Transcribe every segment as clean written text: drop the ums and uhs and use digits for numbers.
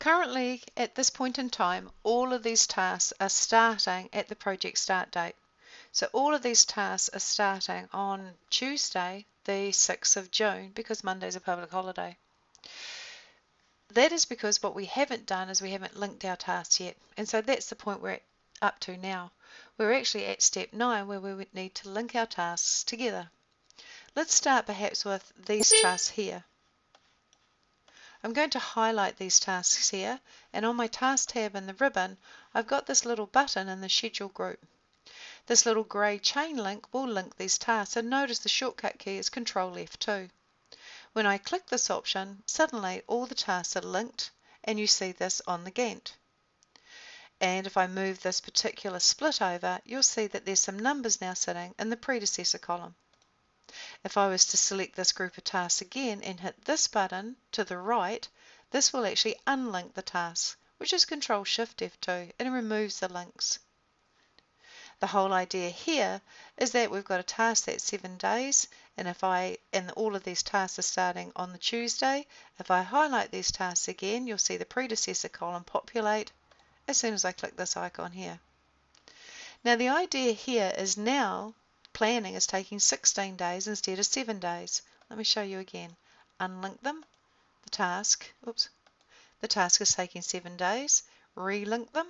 Currently, at this point in time, all of these tasks are starting at the project start date. So all of these tasks are starting on Tuesday, the 6th of June, because Monday's a public holiday. That is because what we haven't done is we haven't linked our tasks yet. And so that's the point we're up to now. We're actually at step 9 where we would need to link our tasks together. Let's start perhaps with these tasks here. I'm going to highlight these tasks here, and on my task tab in the ribbon, I've got this little button in the schedule group. This little grey chain link will link these tasks, and notice the shortcut key is Control F2. When I click this option, suddenly all the tasks are linked, and you see this on the Gantt. And if I move this particular split over, you'll see that there's some numbers now sitting in the predecessor column. If I was to select this group of tasks again and hit this button to the right, this will actually unlink the tasks, which is Control Shift F2, and it removes the links. The whole idea here is that we've got a task that's 7 days, and all of these tasks are starting on the Tuesday. If I highlight these tasks again, you'll see the predecessor column populate as soon as I click this icon here. Now the idea here is now planning is taking 16 days instead of 7 days. Let me show you again. Unlink them. The task is taking 7 days. Relink them.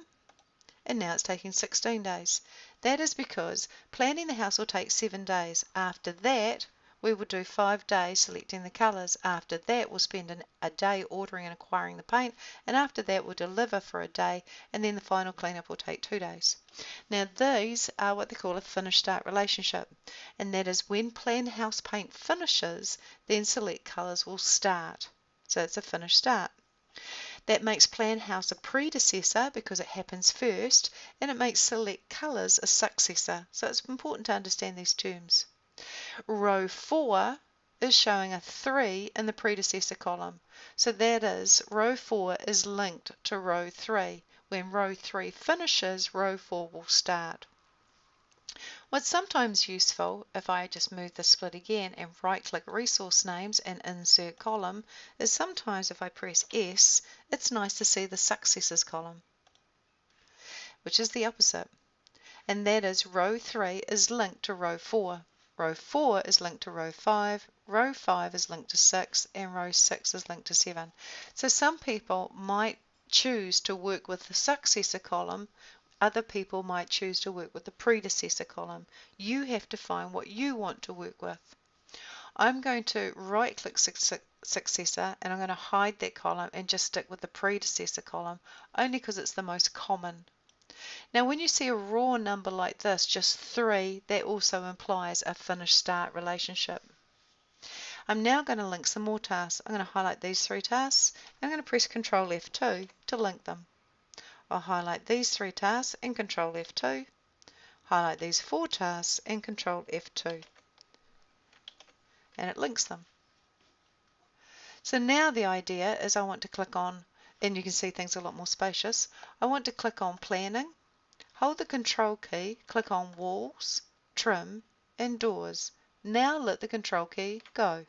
And now it's taking 16 days. That is because planning the house will take 7 days. After that, we will do 5 days selecting the colours. After that, we'll spend a day ordering and acquiring the paint. And after that, we'll deliver for a day. And then the final cleanup will take 2 days. Now, these are what they call a finish-start relationship. And that is when plan house paint finishes, then select colours will start. So it's a finish start. That makes plan house a predecessor because it happens first, and it makes select colours a successor. So it's important to understand these terms. Row 4 is showing a 3 in the predecessor column. So that is, row 4 is linked to row 3. When row 3 finishes, row 4 will start. What's sometimes useful, if I just move the split again and right-click Resource Names and Insert Column, is sometimes if I press S, it's nice to see the Successors column, which is the opposite. And that is row 3 is linked to row 4. Row 4 is linked to row 5, row 5 is linked to 6, and row 6 is linked to 7. So some people might choose to work with the successor column. Other people might choose to work with the predecessor column. You have to find what you want to work with. I'm going to right-click Successor, and I'm going to hide that column and just stick with the predecessor column, only because it's the most common. Now when you see a raw number like this, just 3, that also implies a finish-start relationship. I'm now going to link some more tasks. I'm going to highlight these 3 tasks, and I'm going to press Control F2 to link them. I'll highlight these 3 tasks and Control F2, highlight these 4 tasks and Control F2, and it links them. So now the idea is I want to click on, and you can see things are a lot more spacious, I want to click on Planning, hold the Control key, click on Walls, Trim, and Doors. Now let the Control key go.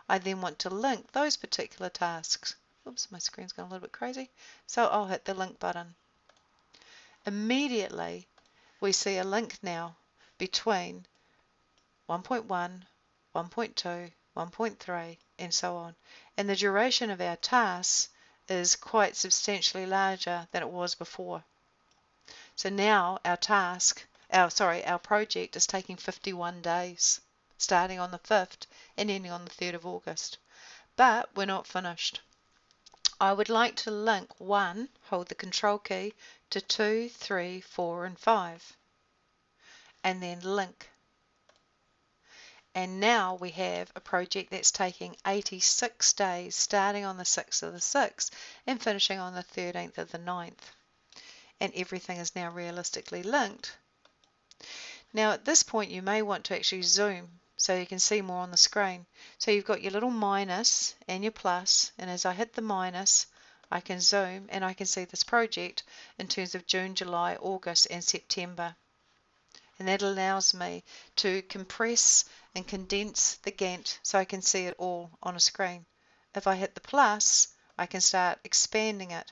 I then want to link those particular tasks. Oops, my screen's gone a little bit crazy. So I'll hit the link button. Immediately, we see a link now between 1.1, 1.2, 1.3, and so on. And the duration of our tasks is quite substantially larger than it was before. So now our project is taking 51 days, starting on the 5th and ending on the 3rd of August. But we're not finished. I would like to link 1, hold the Control key, to 2, 3, 4, and 5, and then link. And now we have a project that's taking 86 days, starting on the 6th of the 6th and finishing on the 13th of the 9th. And everything is now realistically linked. Now at this point you may want to actually zoom so you can see more on the screen. So you've got your little minus and your plus, and as I hit the minus I can zoom and I can see this project in terms of June, July, August and September. And that allows me to compress and condense the Gantt so I can see it all on a screen. If I hit the plus, I can start expanding it.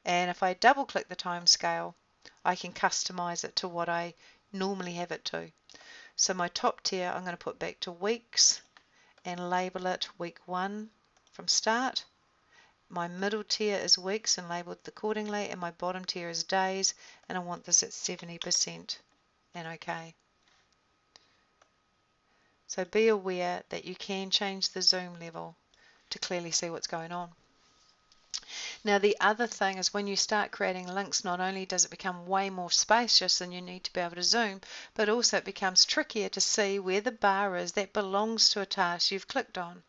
And if I double click the time scale, I can customize it to what I normally have it to. So my top tier I'm going to put back to weeks and label it week 1 from start. My middle tier is weeks and labeled accordingly, and my bottom tier is days, and I want this at 70% and OK. So be aware that you can change the zoom level to clearly see what's going on. Now the other thing is when you start creating links, not only does it become way more spacious and you need to be able to zoom, but also it becomes trickier to see where the bar is that belongs to a task you've clicked on.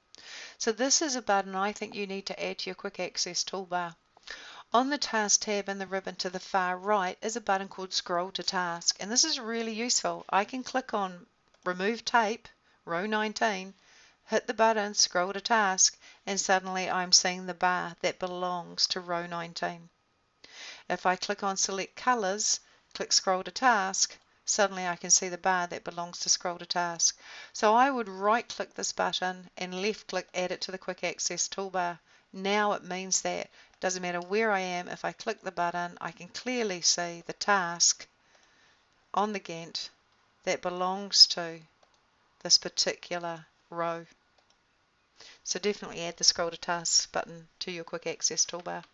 So this is a button I think you need to add to your quick access toolbar. On the task tab in the ribbon to the far right is a button called scroll to task, and this is really useful. I can click on remove tape, row 19, hit the button, scroll to task, and suddenly I'm seeing the bar that belongs to row 19. If I click on select colors, click scroll to task, suddenly I can see the bar that belongs to scroll to task. So I would right click this button and left click add it to the quick access toolbar. Now it means that doesn't matter where I am, if I click the button I can clearly see the task on the Gantt that belongs to this particular row. So definitely add the scroll to tasks button to your quick access toolbar.